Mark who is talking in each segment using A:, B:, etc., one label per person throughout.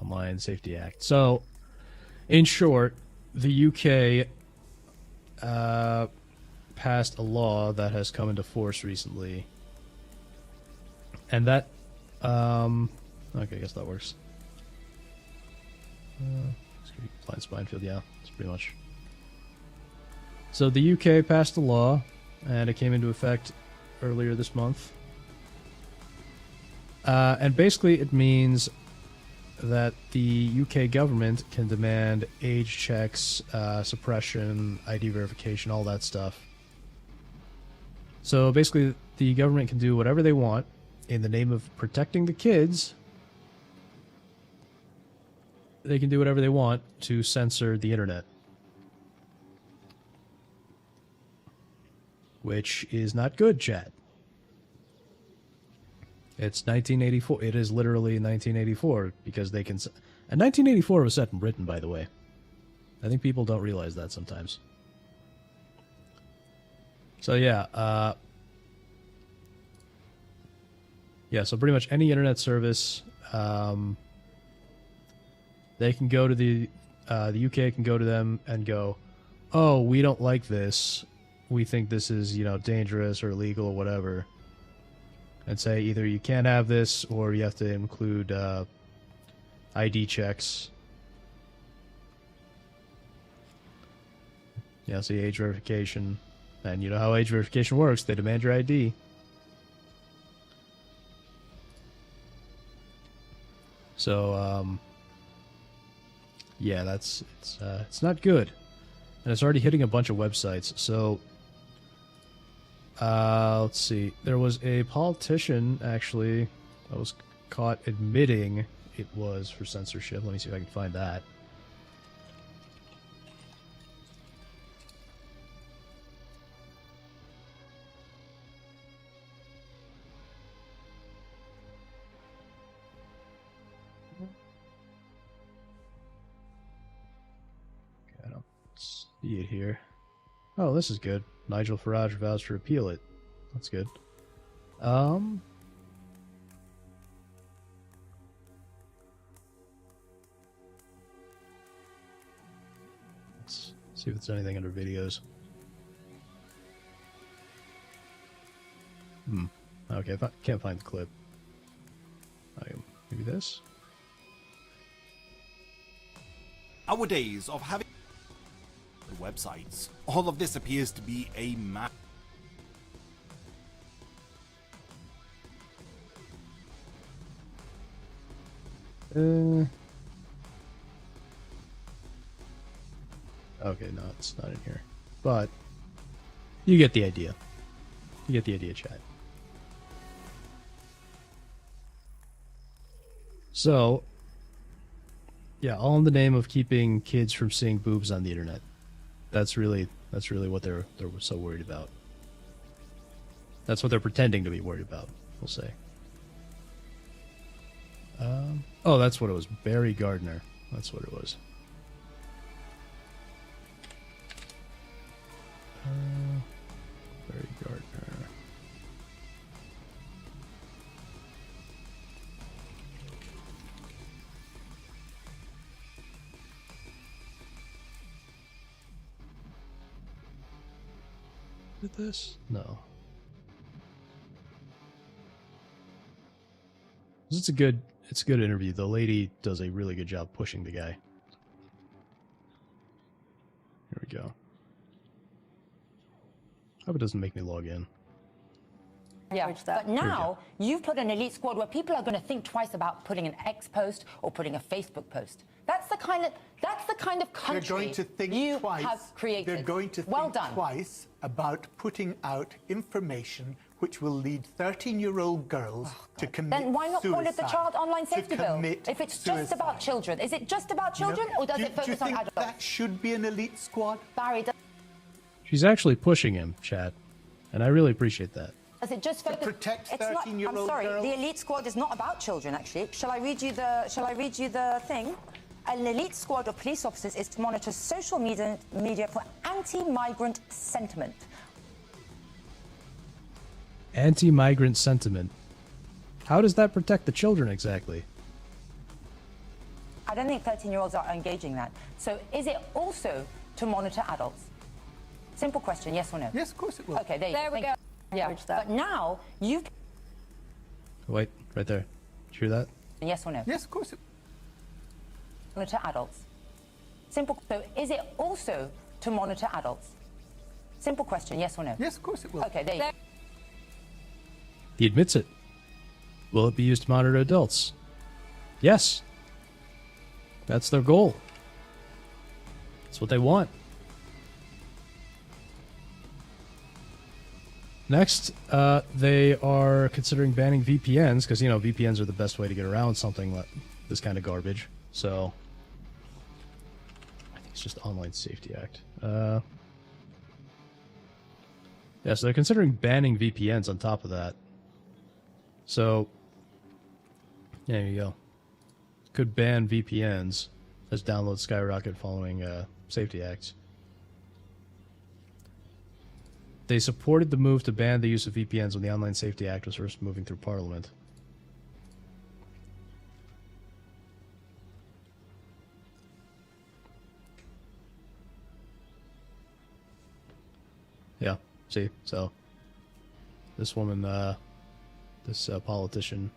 A: Online Safety Act. So, in short, the UK passed a law that has come into force recently, and that okay, I guess that works. Compliance minefield, yeah, that's pretty much. So the UK passed a law, and it came into effect earlier this month. And basically it means that the UK government can demand age checks, suppression, ID verification, all that stuff. So basically the government can do whatever they want in the name of protecting the kids. They can do whatever they want to censor the internet. Which is not good, chat. It's 1984. It is literally 1984 because they can... And 1984 was set in Britain, by the way. I think people don't realize that sometimes. So yeah, yeah, so pretty much any internet service, they can go to the UK can go to them and go, oh, we don't like this. We think this is, you know, dangerous or illegal or whatever. And say either you can't have this or you have to include ID checks. Yeah, see age verification. And you know how age verification works. They demand your ID. So, yeah, it's not good. And it's already hitting a bunch of websites. So, let's see. There was a politician, actually, that was caught admitting it was for censorship. Let me see if I can find that. Okay, I don't see it here. Oh, this is good. Nigel Farage vows to repeal it. That's good. Let's see if there's anything under videos. Okay, can't find the clip. Maybe this?
B: Our days of having websites. All of this appears to be a map.
A: Okay, no, it's not in here. But you get the idea. You get the idea, chat. So, yeah, all in the name of keeping kids from seeing boobs on the internet. That's really what they're so worried about. That's what they're pretending to be worried about, we'll say. Oh, that's what it was. Barry Gardner. That's what it was. Barry Gardner. Did this? No. It's a good interview. The lady does a really good job pushing the guy. Here we go. Hope it doesn't make me log in.
C: Yeah, but now you've put an elite squad where people are going to think twice about putting an X post or putting a Facebook post. That's the kind of country
D: they're going to think
C: you
D: twice.
C: have created.
D: They're going to think twice about putting out information which will lead 13-year-old girls to commit suicide.
C: Then why not call it the Child Online Safety Bill? If it's just about children, is it just about children, or does it focus on adults?
D: Do you think that should be an elite squad?
C: Barry,
A: She's actually pushing him, chat, and I really appreciate that.
C: does it just focus?
D: To protect 13-year-old
C: I'm sorry,
D: girls?
C: the elite squad is not about children. Actually, shall I read you the thing? An elite squad of police officers is to monitor social media for anti-migrant sentiment.
A: Anti-migrant sentiment. How does that protect the children exactly?
C: I don't think 13-year-olds are engaging that. So is it also to monitor adults? Simple question, yes or no?
D: Yes, of course it will.
C: Okay,
E: There we go.
C: Yeah, but now you've...
A: Wait, right there. Did you hear that?
C: Yes or no?
D: Yes, of course it
C: Monitor adults. Simple. So is it also to monitor adults? Simple question, yes or no?
D: Yes, of course it will.
C: Okay, there you go.
A: He admits it. Will it be used to monitor adults? Yes. That's their goal. That's what they want. Next, they are considering banning VPNs because, you know, VPNs are the best way to get around something like this kind of garbage. So, I think it's just Online Safety Act. Yeah, so they're considering banning VPNs on top of that. So, there you go. Could ban VPNs as downloads skyrocket following safety acts. They supported the move to ban the use of VPNs when the Online Safety Act was first moving through Parliament. Yeah, see, so this woman, this politician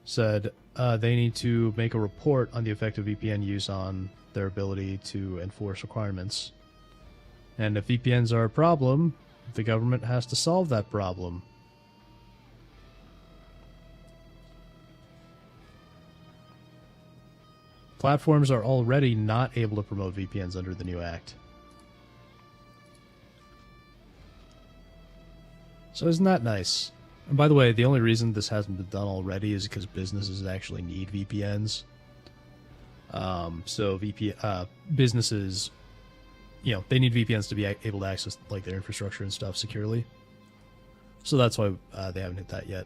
A: said they need to make a report on the effect of VPN use on their ability to enforce requirements. And if VPNs are a problem, the government has to solve that problem. Platforms are already not able to promote VPNs under the new act. So isn't that nice? And by the way, the only reason this hasn't been done already is because businesses actually need VPNs. So businesses, you know, they need VPNs to be able to access like their infrastructure and stuff securely. So that's why they haven't hit that yet.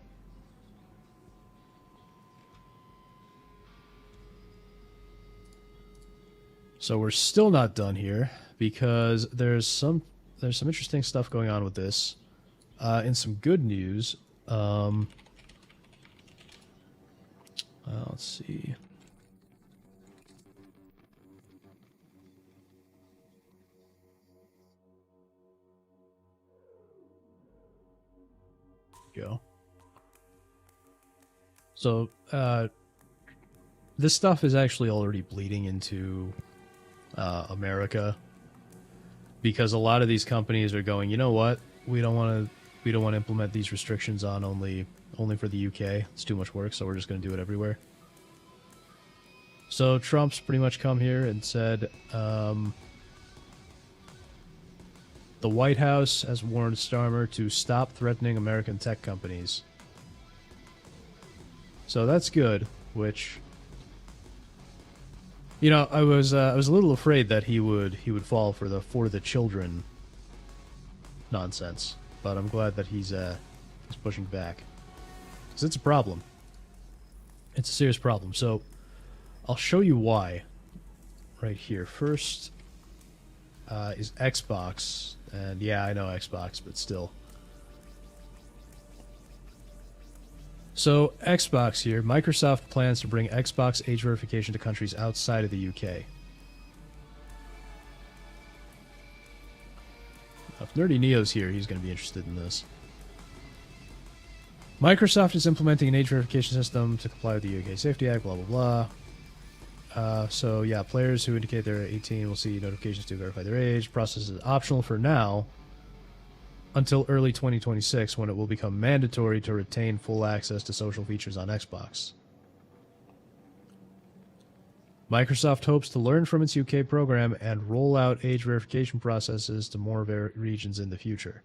A: So we're still not done here because there's some interesting stuff going on with this. In some good news, let's see. Go. So, this stuff is actually already bleeding into America because a lot of these companies are going, you know what? We don't want to implement these restrictions on only for the UK. It's too much work, so we're just going to do it everywhere. So Trump's pretty much come here and said the White House has warned Starmer to stop threatening American tech companies. So that's good, which, you know, I was a little afraid that he would fall for the children nonsense, but I'm glad that he's pushing back, because it's a problem. It's a serious problem. So I'll show you why right here. First is Xbox, and yeah, I know Xbox, but still. So Xbox here, Microsoft plans to bring Xbox age verification to countries outside of the UK. If Nerdy Neo's here, he's going to be interested in this. Microsoft is implementing an age verification system to comply with the UK Safety Act, blah, blah, blah. So, yeah, players who indicate they're 18 will see notifications to verify their age. Process is optional for now until early 2026, when it will become mandatory to retain full access to social features on Xbox. Microsoft hopes to learn from its UK program and roll out age verification processes to more regions in the future.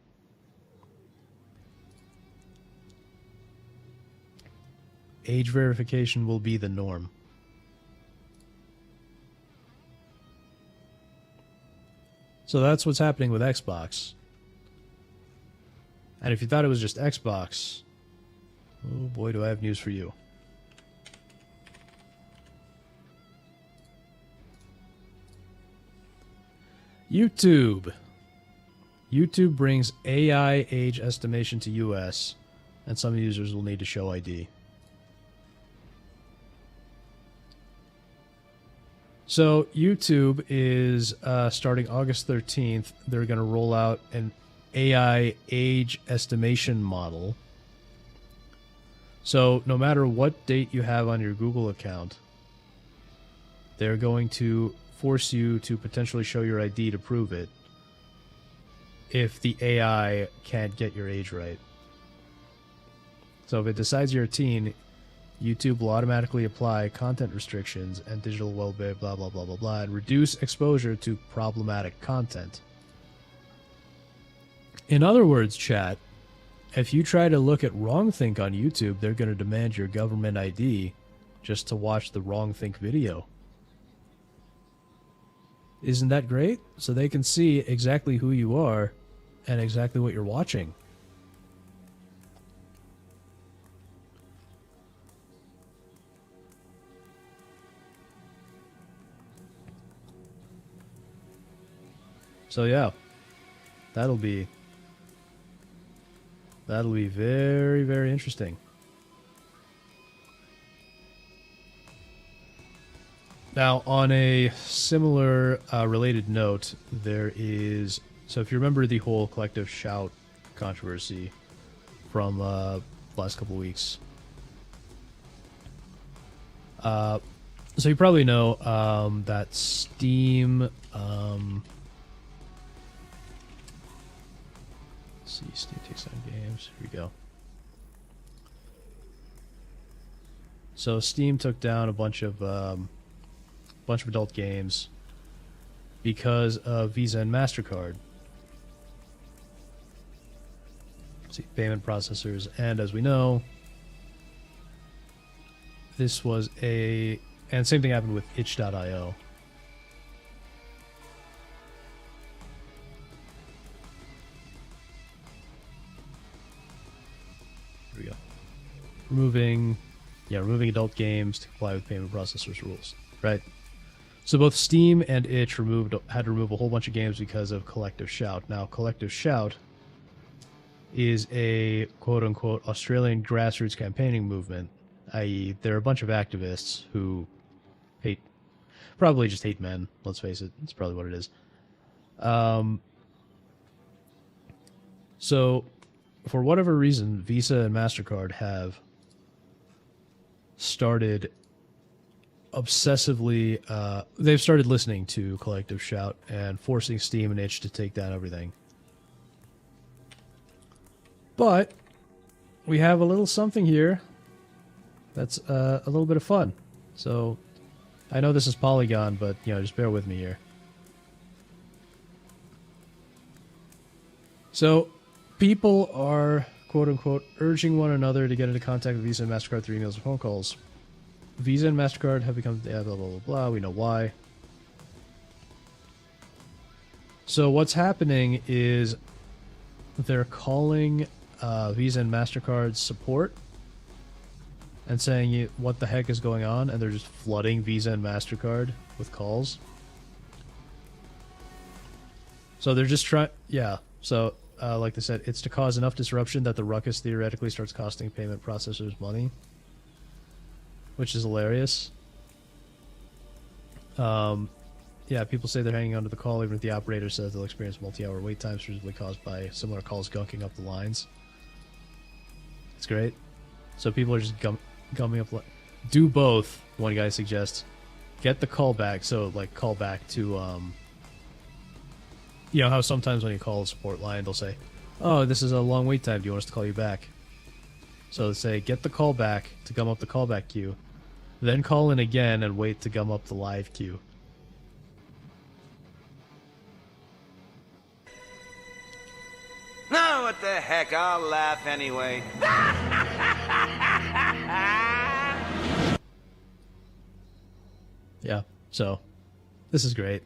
A: Age verification will be the norm. So that's what's happening with Xbox. And if you thought it was just Xbox, oh boy, do I have news for you. YouTube. YouTube brings AI age estimation to US, and some users will need to show ID. So YouTube is starting August 13th. They're going to roll out an AI age estimation model. So no matter what date you have on your Google account, they're going to force you to potentially show your ID to prove it if the AI can't get your age right. So if it decides you're a teen, YouTube will automatically apply content restrictions and digital well-being, blah, blah, blah, blah, blah, and reduce exposure to problematic content. In other words, chat, if you try to look at WrongThink on YouTube, they're going to demand your government ID just to watch the WrongThink video. Isn't that great? So they can see exactly who you are and exactly what you're watching. So yeah, that'll be very, very interesting. Now, on a similar related note, there is, so if you remember the whole collective shout controversy from last couple of weeks, so you probably know that Steam, let's see, Steam takes on games. Here we go. So Steam took down a bunch of adult games because of Visa and MasterCard. Let's see, payment processors, and as we know, this was and same thing happened with itch.io. Here we go. Removing adult games to comply with payment processors rules, right? So both Steam and Itch had to remove a whole bunch of games because of Collective Shout. Now, Collective Shout is a quote-unquote Australian grassroots campaigning movement, i.e. they're a bunch of activists who probably just hate men, let's face it. That's probably what it is. So, for whatever reason, Visa and MasterCard have started obsessively, they've started listening to Collective Shout and forcing Steam and Itch to take down everything. But we have a little something here that's a little bit of fun. So I know this is Polygon, but just bear with me here. So people are quote unquote urging one another to get into contact with Visa and MasterCard through emails and phone calls. Visa and MasterCard have become blah, blah, blah, blah. We know why. So what's happening is they're calling Visa and MasterCard support and saying, what the heck is going on? And they're just flooding Visa and MasterCard with calls. So they're just trying... Yeah. So, like they said, it's to cause enough disruption that the ruckus theoretically starts costing payment processors money, which is hilarious. Yeah, people say they're hanging onto the call, even if the operator says they'll experience multi-hour wait times, presumably caused by similar calls gunking up the lines. It's great. So people are just gumming up... Do both, one guy suggests. Get the call back, so, like, call back to, you know how sometimes when you call a support line, they'll say, oh, this is a long wait time, do you want us to call you back? So they say, get the call back to gum up the callback queue, then call in again and wait to gum up the live queue.
E: No, what the heck, I'll laugh anyway.
A: Yeah, so this is great.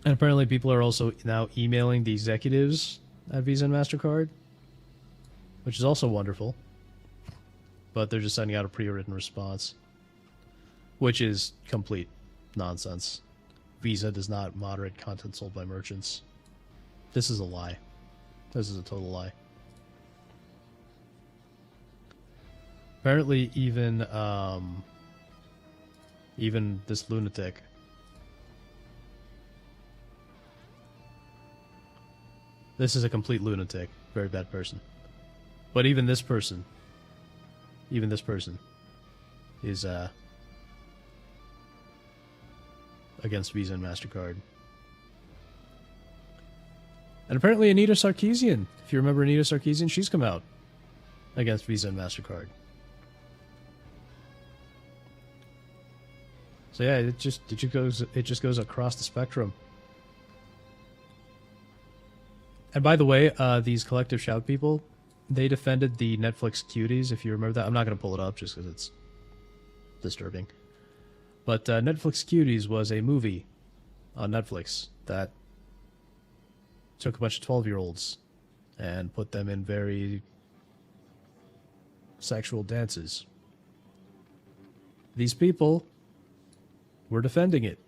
A: And apparently people are also now emailing the executives at Visa and MasterCard, which is also wonderful. But they're just sending out a pre-written response, which is complete nonsense. Visa does not moderate content sold by merchants. This is a lie. This is a total lie. Apparently even Even this lunatic. This is a complete lunatic. Very bad person. But even this person is against Visa and MasterCard. And apparently Anita Sarkeesian, if you remember Anita Sarkeesian, she's come out against Visa and MasterCard. So yeah, it just goes across the spectrum. And by the way, these collective shout people, they defended the Netflix cuties, if you remember that. I'm not going to pull it up just because it's disturbing. But Netflix Cuties was a movie on Netflix that took a bunch of 12-year-olds and put them in very sexual dances. These people were defending it.